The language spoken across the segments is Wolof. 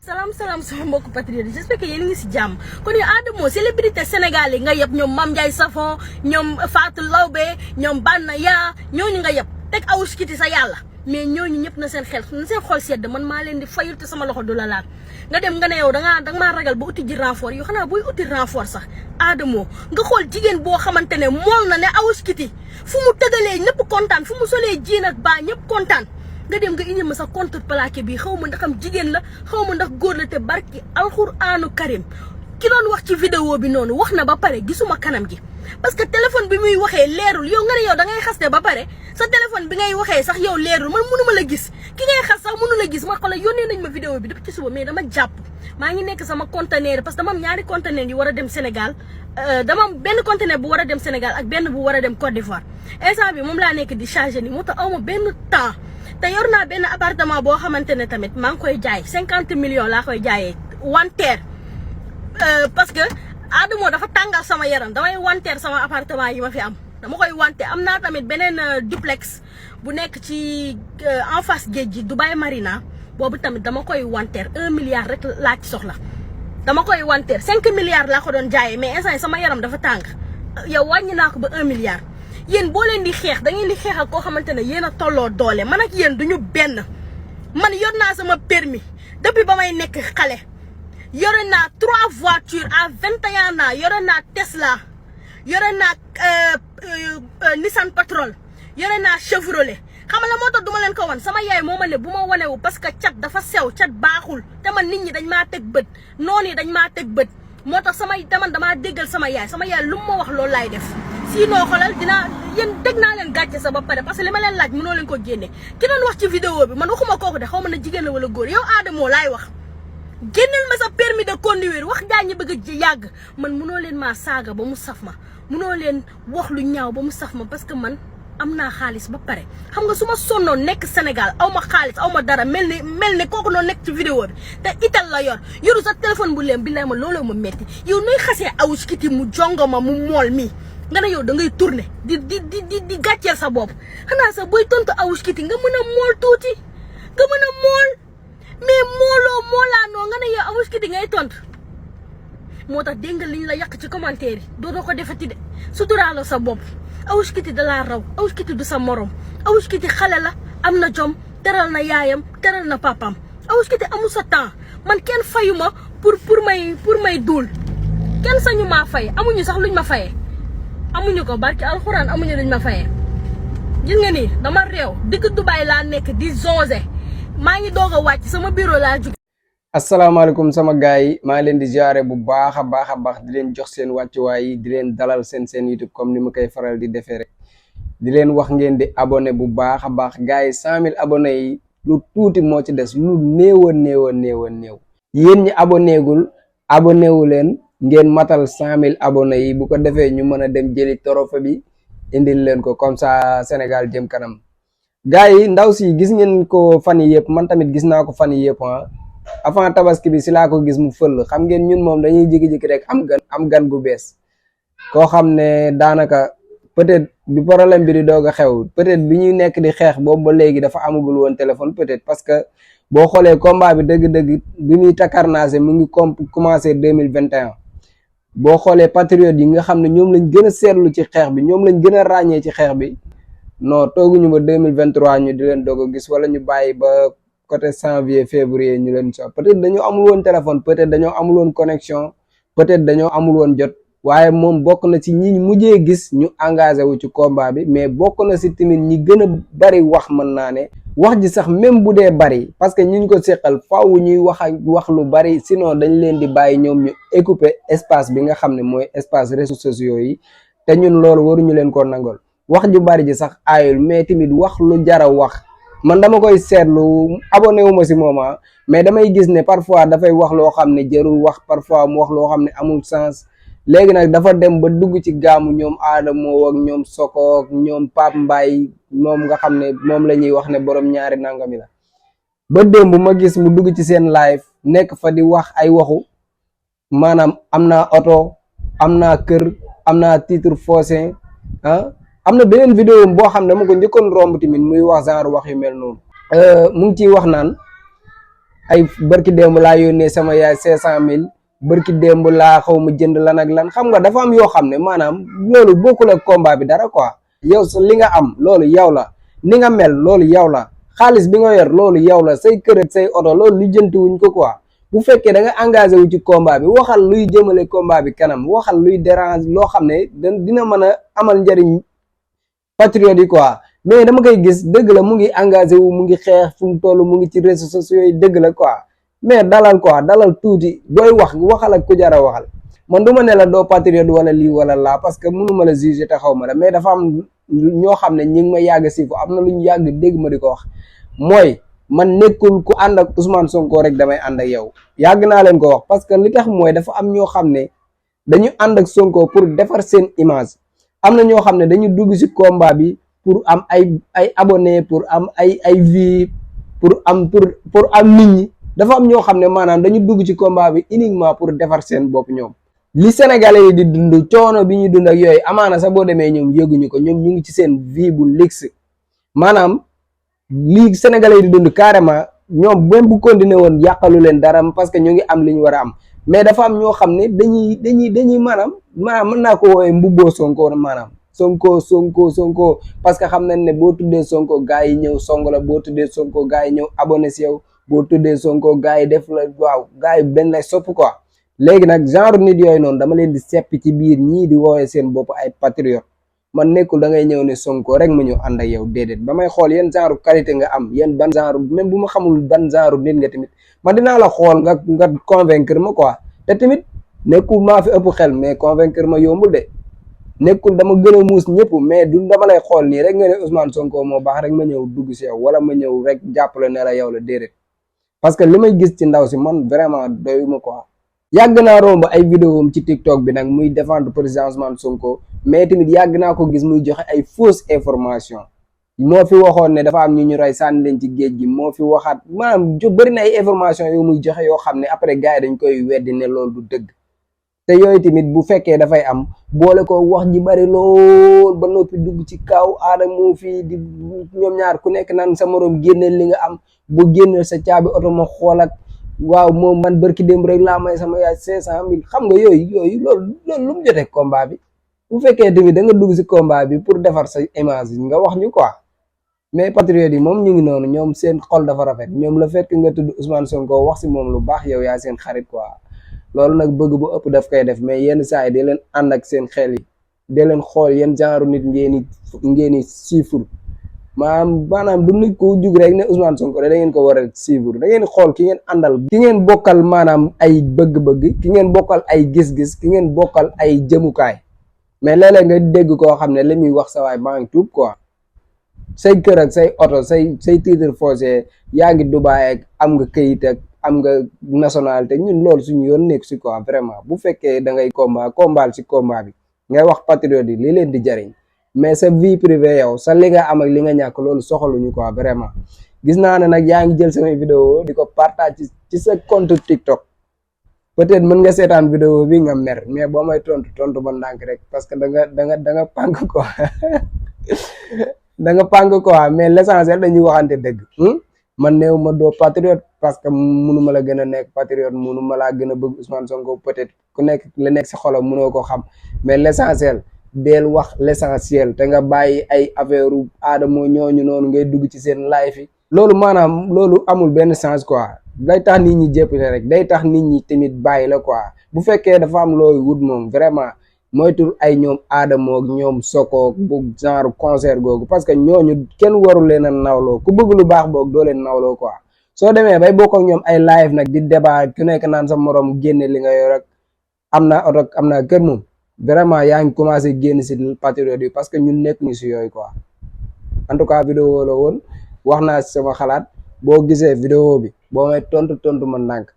Salam sama mbokk patriote j'espère que yéen a ngi si jàmm kon yow Adamo célébrité sénégalais nga yeb ñoom Mame Ndiaye Savon ñoom Fatou Lawbe ñoom Banaya ñooñu nga yeb teg Awoush-Kity sa yàlla mais ñooñu ñëpp na seen xol sedd man maa leen di fayul te sama loxo du la laal nga dem nga ne yow danga maa ragal ba uti ji renfort yow xanaa booy uti renfort sax Adamo nga xool jigéen boo xamante ne mool na ne Awoush-Kity fu mu tëgalee ñëpp kontaan fu mu solee jiin ak baa ñëpp kontaan nga dem nga indi ma sa contre plaqué bi xaw ma ndax am jigéen la xaw ma ndax góor la te barki alxuraanu karim ki doon wax ci vidéo bi noonu wax na ba pare gisuma kanam gi parce que téléphone bi muy waxee leerul yow nga ne yow da ngay xaste ba pare sa téléphone bi ngay waxee sax yow leerul man mënuma la gis ki ngay xas sax mënu la gis ma xoolal yónnee nañ ma vidéo bi depuis ci suba mais dama jàpp maa ngi nekk sama conteneur parce que dama am ñaari conteneur yu war a dem Sénégal dama am benn conteneur bu war a dem Sénégal ak benn bu war a dem Côte d'Ivoire instant bi moom laa nekk di chargé ni moo tax awma benn temps te yor naa benn appartement boo xamante ne tamit maa ngi koy jaay 50 millions laa koy jaayee wanteer parce que Adamo dafa tàngal sama yaram damay wanteer sama appartement yi ma fi am dama koy wanteer am naa tamit beneen duplex bu nekk ci en face géej gi Dubai Marina boobu tamit dama koy wanteer 1 milliard rek laa ci soxla dama koy wanteer 5 milliards laa ko doon jaayee mais instant sama yaram dafa tàng yow wàññi naa ko ba 1 milliard. yéen boo leen di xeex da ngeen di xeex ak koo xamante ne yéen a tolloo doole man ak yéen duñu benn man yor naa sama permis depuis ba may nekk xale yore naa 3 voitures à 21 ans yore naa Tesla yore naa Nissan Patrol yore naa Chevrolet xam nga la moo tax duma leen ko wan sama yaay moo ma ne bu ma wanewu parce que cat dafa sew cat baaxul te man nit ñi dañ maa teg bët noonu yi dañ maa teg bët moo tax man damaa déggal sama yaay lu mu ma wax loolu laay def sinon xoolal dinaa yéen dégg naa leen gàcce sa ba pare parce que li ma leen laaj mënoo leen ko génne ki doon wax ci vidéo bi man waxuma kooku de xaw ma ne jigéen la wala góor yow Adamo laay wax génneel ma sa permis de conduire wax gaa ñi bëgg a yàgg man mënoo leen maa saaga ba mu saf ma mënoo leen wax lu ñaaw ba mu saf ma parce que man am naa xaalis ba pare xam nga su ma sonnoon nekk Sénégal aw ma xaalis aw ma dara mel ni kooku noonu nekk ci vidéo bi te ital la yoru sa téléphone bu leen bi lay ma looloo ma metti yow nuy xasee Awoush-Kity mu jongo ma mu mool mi nga ne yow da ngay tourner di gàcceel sa bopp xanaa sax booy tontu Awoush-Kity nga mën a mool tuuti nga mën a mool mais moolaanoo nga ne yow Awoush-Kity ngay tontu moo tax dégg nga liñ la yàq ci commentaire yi dootoo ko defati de suturaaloo sa bopp Awoush-Kity da laa raw Awoush-Kity du sa morom Awoush-Kity xale la am na jom teral na yaayam teral na papaam Awoush-Kity amul sa temps man kenn fayuma pour may duul kenn sañu maa fay amuñu sax luñ ma fayee amuñu ko barki alxuraan amuñu luñ ma fayee gis nga nii dama réew digg Dubaay laa nekk di zonze maa ngi doog a wàcc sama bureau laa jug. asalaamaaleykum sama gars yi maa ngi leen di jaare bu baax a baax di leen jox seen wàccuwaay yi di leen dalal seen YouTube comme ni ma koy faral di defee rek di leen wax ngeen di abonné bu baax a baax gars yi 100000 abonnés yi lu tuuti moo ci des lu néew yéen ñi abonné wu leen ngeen matal 100000 abonnés yi bu ko defee ñu mën a dem jëli trophée bi indil leen ko comme ça Sénégal jëm kanam gars yi ndaw si gis ngeen ko fan yi yëpp man tamit gis naa ko fan yi yëpp avant tabaski bi si laa ko gis mu fël xam ngeen ñun moom dañuy jékki-jékki rek am gan gu bees koo xam ne daanaka peut-être bi problème bi di doog a xew peut-être bi ñuy nekk di xeex boobu ba léegi dafa amagul woon téléphone peut-être parce que boo xoolee combat bi dëgg-dëgg bi muy takarnaase mu ngi commencé 2021 boo xoolee patriote yi nga xam ne ñoom lañ gën a seetlu ci xeex bi ñoom lañ gën a ràññee ci xeex bi non tooguñu ba 2023 ñu di leen doog a gis wala ñu bàyyi ba côté janvier février ñu leen so peut-être dañoo amul woon téléphone peut-être dañoo amul woon connexion peut-être dañoo amul woon jot waaye moom bokk na ci ñi mujjee gis ñu engagé wu ci combat bi mais bokk na ci tamit ñi gën a bari wax mën naa ne wax ji sax même bu dee bari parce que ñi ñu ko seqal faaw ñuy wax lu bari sinon dañ leen di bàyyi ñoom ñu occuper espace bi nga xam ne mooy espace réseaux sociaux yi te ñun loolu waruñu leen ko nangol wax ju bari ji sax aayul mais tamit wax lu jara wax man dama koy seetlu abonné wu ma si moment mais damay gis ne parfois dafay wax loo xam ne jarul wax parfois mu wax loo xam ne amul sens léegi nag dafa dem ba dugg ci gaamu ñoom Adamo ak ñoom Soko ak ñoom Pape Mbaye moom nga xam ne moom la ñuy wax ne borom ñaari nangami la ba démb ma gis mu dugg ci seen live nekk fa di wax ay waxu maanaam am naa oto am naa kër am naa titre foncier am na beneen vidéo boo xam ne dama ko njëkkoon romb tamit muy wax genre wax yu mel noonu mu ngi ciy wax naan ay barki démb laa yónnee sama yaay 500 000 barki démb laa xaw ma jënd lan ak lan xam nga dafa am yoo xam ne maanaam loolu bokkul ak combat bi dara quoi yow sa li nga am loolu yow la ni nga mel loolu yow la xaalis bi nga yor loolu yow la say kër ak say oto loolu lu jënti wuñ ko quoi bu fekkee da nga engagé wu ci combat bi waxal luy jëmale combat bi kanam waxal luy dérange loo xam ne dina mën a amal njariñ patriote yi quoi mais dama koy gis dëgg la mu ngi engagé wu mu ngi xeex fu mu toll mu ngi ci réseaux sociaux yi dëgg la quoi mais dalal quoi dalal tuuti booy waxal ak ku jara waxal man du ma ne la doo patriote wala lii wala laa parce que mënu ma la juger te xaw ma la mais dafa am ñoo xam ne ñi ngi ma yàgg si fu am na lu ñu yàgg dégg ma di ko wax mooy man nekkul ku ànd ak Ousmane Sonko rek damay ànd ak yow yàgg naa leen ko wax parce que li tax mooy dafa am ñoo xam ne dañu ànd ak Sonko pour defar seen image am na ñoo xam ne dañu dugg ci combat bi pour am ay abonnés pour am ay vues pour am nit ñi dafa am ñoo xam ne maanaam dañu dugg ci combat bi uniquement pour defar seen bopp ñoom li Sénégalais yi di dund coono bi ñuy dund ak yooyu amaana sax boo demee ñoom yëguñu ko ñoom ñu ngi ci seen vie bu luxe maanaam lii Sénégalais yi di dund carrément ñoom même bu continuer woon yàqalu leen dara parce que ñu ngi am li ñu war a am mais dafa am ñoo xam ne dañuy maanaam mën naa ko woowee mbubboo Sonko maanaam Sonko parce que xam nañ ne boo tuddee Sonko gars yi ñëw song la boo tuddee Sonko gars yi ñëw abonné si yow boo tuddee Sonko gars yi def la waaw gars yi dañ lay sopp quoi léegi nag genre nit yooyu noonu dama leen di seppi ci biir ñii di woowee seen bopp ay patriote man nekkul da ngay ñëw ne Sonko rek ma ñëw ànd ak yow déedéet ba may xool yan genre qualité nga am yan ban genre même bu ma xamul ban genre nit nga tamit man dinaa la xool nga convaincre ma quoi te tamit nekkul maa fi ëpp xel mais convaincre ma yombul de nekkul dama gën a muus ñëpp mais du dama lay xool nii rek nga ne Ousmane Sonko moo baax rek ma ñëw dugg si yow wala ma ñëw rek jàppale ne la yow la déedéet parce que li may gis ci ndaw si man vraiment doyuma quoi yàgg naa romb ay vidéo am ci TikTok bi nag muy défendre président Ousmane Sonko mais tamit yàgg naa ko gis muy joxe ay fausse information moo fi waxoon ne dafa am ñu rey sànni leen ci géej gi moo fi waxaat maanaam bëri na ay information yoo muy joxe yoo xam ne après gars yi dañ koy weddi ne loolu du dëgg te yooyu tamit bu fekkee dafay am boole ko wax ji bari lool ba noppi dugg ci kaw aada moo fii di ñoom ñaar ku nekk naan sa morom génneel li nga am bu génneel sa caabi oto ma xool ak waaw moom man barki démb rek laa may sama yaay 500 000 xam nga yooyu loolu lu mu jotee combat bi bu fekkee tamit da nga dugg si combat bi pour defar sa image nga wax ñu quoi mais patriote yi moom ñu ngi noonu ñoom seen xol dafa rafet ñoom la fekk nga tudd Ousmane Sonko wax si moom lu baax yow yaa seen xarit quoi loolu nag bëgg bu ëpp daf koy def mais yenn saa yi di leen ànd ak seen xel yi di leen xool yenn genre nit ngeen siifur maanaam du nit ko jug rek ne Ousmane Sonko da ngeen ko war a suivre da ngeen xool ki ngeen àndal ki ngeen bokkal maanaam ay bëgg-bëgg ki ngeen bokkal ay gis-gis ki ngeen bokkal ay jëmukaay mais léeg-léeg nga dégg koo xam ne li muy wax sa waay maa ngi tuub quoi say kër ak say oto say titre foncier yaa ngi Dubaay ak am nga këyit ak am nga nationalité ñun loolu suñu yoon nekk si quoi vraiment bu fekkee da ngay combat si combat bi ngay wax patriote yi li leen di jariñ mais sa vie privée yow sa li nga am ak li nga ñàkk loolu soxaluñu quoi vraiment gis naa ne nag yaa ngi jël samay vidéo di ko partage ci sa compte TikTok peut-être mën nga seetaan vidéo bi nga mer mais boo may tontu ba ndànk rek parce que da nga pànk quoi da nga pànk quoi mais l'essentiel dañuy waxante dëgg man néew ma doo patriote parce que mënuma la gën a nekk patriote mënuma laa gën a bëgg Ousmane Sonko peut-être ku nekk la nekk si xolam mënoo ko xam mais l'essentiel deel wax l'essentiel te nga bàyyi ay affaire u aadamoo ñooñu noonu ngay dugg ci seen life yi loolu maanaam loolu amul benn sens quoi day tax nit ñi jéppale rek day tax nit ñi tamit bàyyi la quoi bu fekkee dafa am looy wut moom vraiment moytul ay ñoom aadamoo ak ñoom sokook bu genre concert googu parce que ñooñu kenn warul leen a nawloo ku bëgg lu baax boog doo leen nawloo quoi soo demee bay bokk ak ñoom ay live nag di débat ku nekk naan sa morom génne li nga yor rek am naa oto am naa kër moom vraiment yaa ngi commencé génn si patriote yi parce que ñun nekk ñu si yooyu quoi en tout cas vidéo la woon wax naa si sama xalaat boo gisee vidéo bi boo may tontu ma ndànk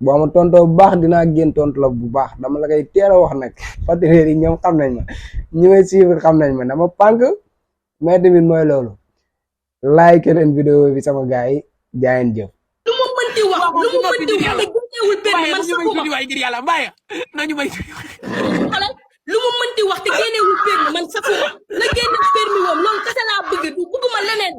boo ma tontoo bu baax dinaa génn tontu la bu baax dama la koy teel a wax nag patriote yi ñoom xam nañ ma ñi may suivre xam nañ ma dama pànk mais tamit mooy loolu like leen vidéo bi sama gars yi jaayeen jëf lu mu mënti wax te génnewul permis man saxuma lu mu mënti wax te génnewul permis man saxuma la génne permis moom loolu kese laa bëgg du bëgguma leneen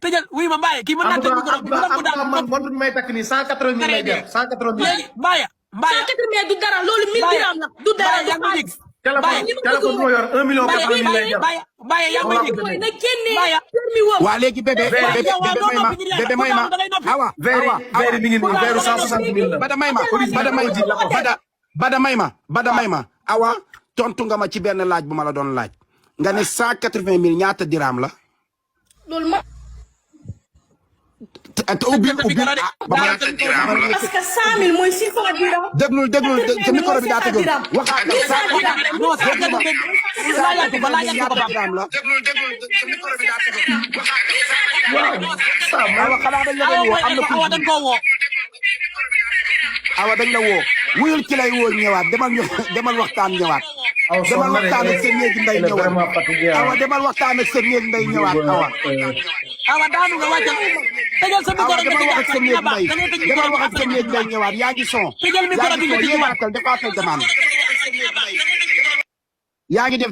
tëjal wuy ma Mbaye kii mën naa tëj micro bi man montre bi may takk nii 180 000 lay jar 180 000. léegi Mbaye 180 du dara loolu 1000 dirham la du dara du xaalis. téléphone moo yor 1 million 400 000 lay jar. Mbaye yaa ngi may dégg na génne permis wam. waa léegi bébé may ma awa verre bi ngi nii verre 160 000 la. bada may ma awa tontu nga ma ci benn laaj bu ma la doon laaj nga ne 180 000 ñaata dirham la. loolu ma. te ubbi ba ma parce que 100 000 mooy 600 dirham. déglul sa micro bi daa tëjoon waxaat non ñaata dirham la. waaw awa xanaa dañ la doon woo am na awa dañ koo woo. awa dañ la woo wuyul ki lay woo ñëwaat demal waxtaan ñëwaat. demal waxtaan ak seen néegi nday ñëwaat awa demal waxtaan ak seen néegi nday ñëwaat awa. awa daanu nga wàccal tëjal sa micro bi demal wax ak seen néegi nday demal wax ak seen néegi nday ñëwaat yaa ngi son. tëjal micro bi nga yéenaatal defaatal demande yaa ngi def